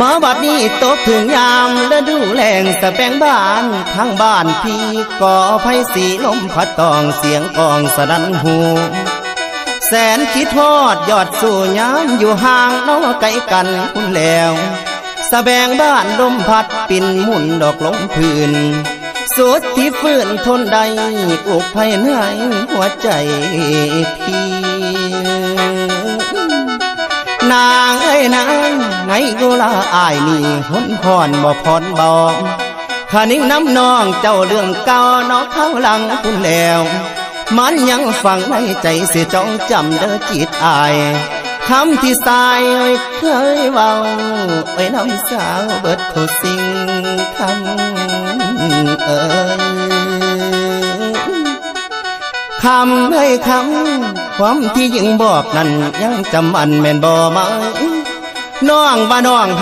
มาบัดนี้ตกถึงยามฤดูแล้งสะแปงบ้านทางบ้านพี่ก่อไฟสีลมพัดตองเสียงกองสนั่นหูแสนคิดทอดยอดสู่ยามอยู่ห่างน้อไกลกันคุณแล้วสะแบงบ้านลมพัดปิ่นหมุนดอกลงพื้นสุดที่ฟื้นทนใดอุกภายในหัวใจพี่นางเอ้ยนางไงกูละอายนี่หนพรบ่พรบ่ข้านิ่งน้ำนองเจ้าเรื่องเก่านอกข้างหลังคุณแล้วมันยังฝังในใจเสียจ้องจำเด้อจิตอายคำที่สายเคยเว้าไว้น้ำสาวเบิดทุกสิ่งคำคำให้คำความที่ยิ่งบอกนั้นยังจำอันแม่นบ่ไหมน้องว่าน้องฮัก